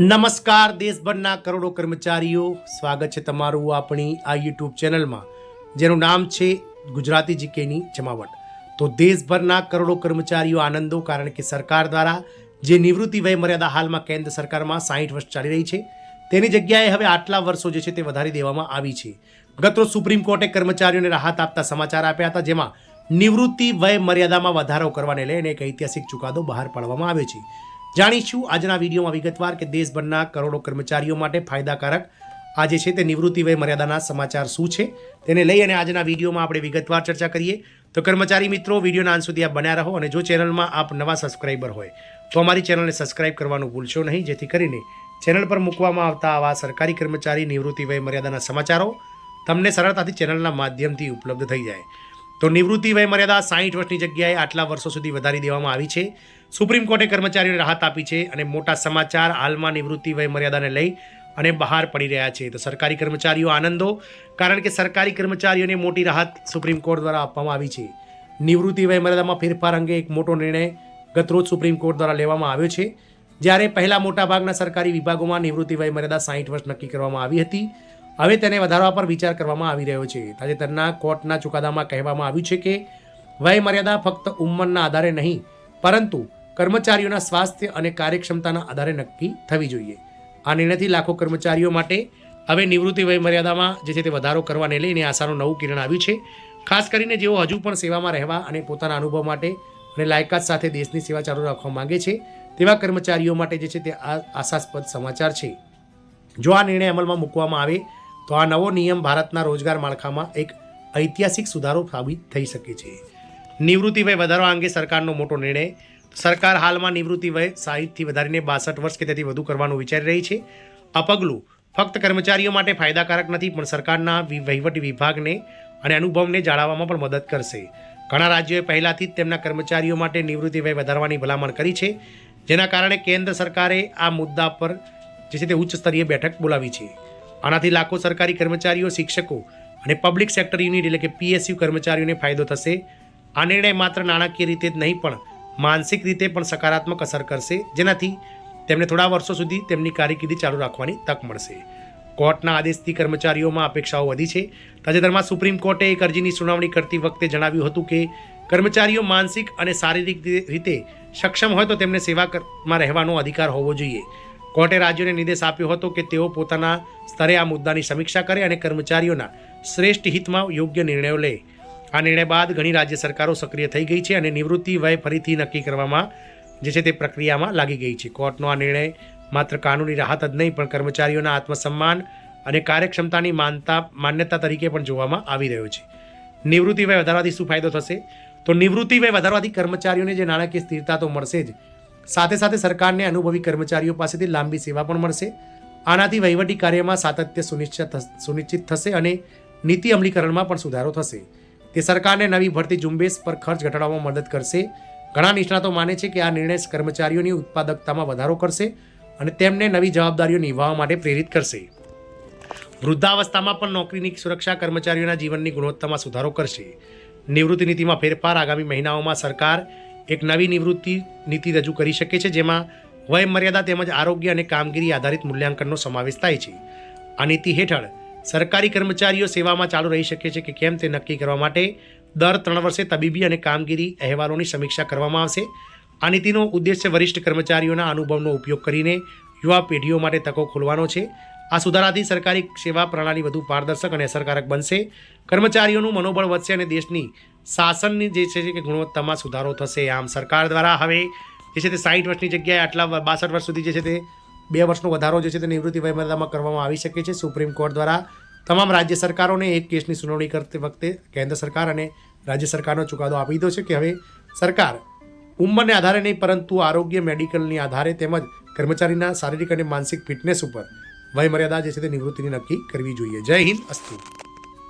નમસ્કાર દેશભરના કરોડો કર્મચારીઓ, સ્વાગત છે તમારું આપણી આ યુટ્યુબ ચેનલમાં જેનું નામ છે ગુજરાતી જીકેની જમાવટ। તો દેશભરના કરોડો કર્મચારીઓ આનંદો, કારણ કે સરકાર દ્વારા જે નિવૃત્તિ વય મર્યાદા હાલમાં કેન્દ્ર સરકારમાં 60 વર્ષ ચાલી રહી છે તેની જગ્યાએ હવે આટલા વર્ષો જે છે તે વધારી દેવામાં આવી છે। ગતરોજ સુપ્રીમ કોર્ટે કર્મચારીઓને રાહત આપતા સમાચાર આપ્યા હતા, જેમાં નિવૃત્તિ વય મર્યાદામાં વધારો કરવાને લઈને એક ઐતિહાસિક ચુકાદો બહાર પાડવામાં આવ્યો છે। જાણીશું આજના વિડીયોમાં વિગતવાર કે દેશભરના કરોડો કર્મચારીઓ માટે ફાયદાકારક આ જે છે તે નિવૃત્તિ વય મર્યાદાના સમાચાર શું છે તેને લઈ અને આજના વિડીયોમાં આપણે વિગતવાર ચર્ચા કરીએ। તો કર્મચારી મિત્રો, વિડીયોના અંત સુધી આપ બન્યા રહો અને જો ચેનલમાં આપ નવા સબસ્ક્રાઈબર હોય તો અમારી ચેનલને સબસ્ક્રાઈબ કરવાનું ભૂલશો નહીં, જેથી કરીને ચેનલ પર મૂકવામાં આવતા આવા સરકારી કર્મચારી નિવૃત્તિ વય મર્યાદાના સમાચારો તમને સરળતાથી ચેનલના માધ્યમથી ઉપલબ્ધ થઈ જાય। તો નિવૃત્તિ વય મર્યાદા 60 વર્ષની જગ્યાએ આટલા વર્ષો સુધી વધારી દેવામાં આવી છે। સુપ્રીમ કોર્ટે કર્મચારીઓને રાહત આપી છે અને મોટા સમાચાર હાલમાં નિવૃત્તિ વય મર્યાદાને લઈ અને બહાર પડી રહ્યા છે। તો સરકારી કર્મચારીઓ આનંદો, કારણ કે સરકારી કર્મચારીઓને મોટી રાહત સુપ્રીમ કોર્ટ દ્વારા આપવામાં આવી છે। નિવૃત્તિ વય મર્યાદામાં ફેરફાર અંગે એક મોટો નિર્ણય ગતરોજ સુપ્રીમ કોર્ટ દ્વારા લેવામાં આવ્યો છે। જ્યારે પહેલા મોટાભાગના સરકારી વિભાગોમાં નિવૃત્તિ વય મર્યાદા 60 વર્ષ નક્કી કરવામાં આવી હતી, હવે તેને વધારવા પર વિચાર કરવામાં આવી રહ્યો છે। તાજેતરના કોર્ટના ચુકાદામાં કહેવામાં આવ્યું છે કે વય મર્યાદા ફક્ત ઉંમરના આધારે નહીં, પરંતુ કર્મચારીઓના સ્વાસ્થ્ય અને કાર્યક્ષમતાના આધારે નક્કી થવી જોઈએ। આ નિર્ણયથી લાખો કર્મચારીઓ માટે હવે નિવૃત્તિ વય મર્યાદામાં જે છે તે વધારો કરવાને લઈને આશાનું નવું કિરણ આવ્યું છે। ખાસ કરીને જેઓ હજુ પણ સેવામાં રહેવા અને પોતાના અનુભવ માટે અને લાયકાત સાથે દેશની સેવા ચાલુ રાખવા માંગે છે તેવા કર્મચારીઓ માટે જે છે તે આશાસ્પદ સમાચાર છે। જો આ નિર્ણય અમલમાં મૂકવામાં આવે તો આ નવો નિયમ ભારતના રોજગાર માળખામાં એક ઐતિહાસિક સુધારો સાબિત થઈ શકે છે। નિવૃત્તિ વય વધારવા અંગે સરકારનો મોટો નિર્ણય। સરકાર હાલમાં નિવૃત્તિ વય 60થી વધારીને 62 વર્ષ કે તેથી વધુ કરવાનું વિચારી રહી છે। આ પગલું ફક્ત કર્મચારીઓ માટે ફાયદાકારક નથી, પણ સરકારના વહીવટી વિભાગને અને અનુભવને જાળવવામાં પણ મદદ કરશે। ઘણા રાજ્યોએ પહેલાથી જ તેમના કર્મચારીઓ માટે નિવૃત્તિ વય વધારવાની ભલામણ કરી છે, જેના કારણે કેન્દ્ર સરકારે આ મુદ્દા પર જે છે તે ઉચ્ચ સ્તરીય બેઠક બોલાવી છે। આનાથી લાખો સરકારી કર્મચારીઓ, શિક્ષકો અને પબ્લિક સેક્ટર યુનિટ એટલે કે PSU કર્મચારીઓને ફાયદો થશે। આ નિર્ણય માત્ર નાણાકીય રીતે જ નહીં, પણ માનસિક રીતે પણ સકારાત્મક અસર કરશે, જેનાથી તેમને થોડા વર્ષો સુધી તેમની કારકિર્દી ચાલુ રાખવાની તક મળશે। કોર્ટના આદેશથી કર્મચારીઓમાં અપેક્ષાઓ વધી છે। તાજેતરમાં સુપ્રીમ કોર્ટે એક અરજીની સુનાવણી કરતી વખતે જણાવ્યું હતું કે કર્મચારીઓ માનસિક અને શારીરિક રીતે સક્ષમ હોય તો તેમને સેવામાં રહેવાનો અધિકાર હોવો જોઈએ। કોર્ટે રાજ્યોને નિર્દેશ આપ્યો હતો કે તેઓ પોતાના સ્તરે આ મુદ્દાની સમીક્ષા કરે અને કર્મચારીઓના શ્રેષ્ઠ હિતમાં યોગ્ય નિર્ણયો લે। આ નિર્ણય બાદ ઘણી રાજ્ય સરકારો સક્રિય થઈ ગઈ છે અને નિવૃત્તિ વય ફરીથી નક્કી કરવામાં જે છે તે પ્રક્રિયામાં લાગી ગઈ છે। કોર્ટનો આ નિર્ણય માત્ર કાનૂની રાહત જ નહીં, પણ કર્મચારીઓના આત્મસન્માન અને કાર્યક્ષમતાની માન્યતા તરીકે પણ જોવામાં આવી રહ્યો છે। નિવૃત્તિ વય વધારવાથી શું ફાયદો થશે? તો નિવૃત્તિ વય વધારવાથી કર્મચારીઓને જે નાણાકીય સ્થિરતા તો મળશે જ, સાથે સાથે સરકારને અનુભવી કર્મચારીઓ પાસેથી લાંબી સેવા પણ મળશે। આનાથી વહીવટી કાર્યમાં સાતત્ય સુનિશ્ચિત થશે અને નીતિ અમલીકરણમાં પણ સુધારો થશે। તે સરકારને નવી ભરતી ઝુંબેશ પર ખર્ચ ઘટાડવામાં મદદ કરશે। ઘણા નિષ્ણાતો માને છે કે આ નિર્ણય કર્મચારીઓની ઉત્પાદકતામાં વધારો કરશે અને તેમને નવી જવાબદારીઓ નિભાવવા માટે પ્રેરિત કરશે। વૃદ્ધાવસ્થામાં પણ નોકરીની સુરક્ષા કર્મચારીઓના જીવનની ગુણવત્તામાં સુધારો કરશે। નિવૃત્તિ નીતિમાં ફેરફાર। આગામી મહિનાઓમાં સરકાર એક નવી નિવૃત્તિ નીતિ રજૂ કરી શકે છે, જેમાં વય મર્યાદા તેમજ આરોગ્ય અને કામગીરી આધારિત મૂલ્યાંકનનો સમાવેશ થાય છે। આ નીતિ હેઠળ સરકારી કર્મચારીઓ સેવામાં ચાલુ રહી શકે છે કે કેમ તે નક્કી કરવા માટે દર 3 વર્ષે તબીબી અને કામગીરી અહેવાલોની સમીક્ષા કરવામાં આવશે। આ નીતિનો ઉદ્દેશ્ય વરિષ્ઠ કર્મચારીઓના અનુભવનો ઉપયોગ કરીને યુવા પેઢીઓ માટે તકો ખોલવાનો છે। આ સુધારાથી સરકારી સેવા પ્રણાલી વધુ પારદર્શક અને અસરકારક બનશે। કર્મચારીઓનું મનોબળ વધશે અને દેશની શાસનની જે છે કે ગુણવત્તામાં સુધારો થશે। આમ સરકાર દ્વારા હવે જે છે તે 60 વર્ષની જગ્યાએ આટલા 62 વર્ષ સુધી જે છે તે 2 વર્ષનો વધારો જે છે તે નિવૃત્તિ વય મર્યાદામાં કરવામાં આવી શકે છે। સુપ્રીમ કોર્ટ દ્વારા તમામ રાજ્ય સરકારોને એક કેસની સુનાવણી કરતી વખતે કેન્દ્ર સરકાર અને રાજ્ય સરકારનો ચુકાદો આપી દીધો છે કે હવે સરકાર ઉંમરને આધારે નહીં, પરંતુ આરોગ્ય, મેડિકલની આધારે તેમજ કર્મચારીના શારીરિક અને માનસિક ફિટનેસ ઉપર વય મર્યાદા જે છે તે નિવૃત્તિની નક્કી કરવી જોઈએ। જય હિન્દ, અસ્તુ।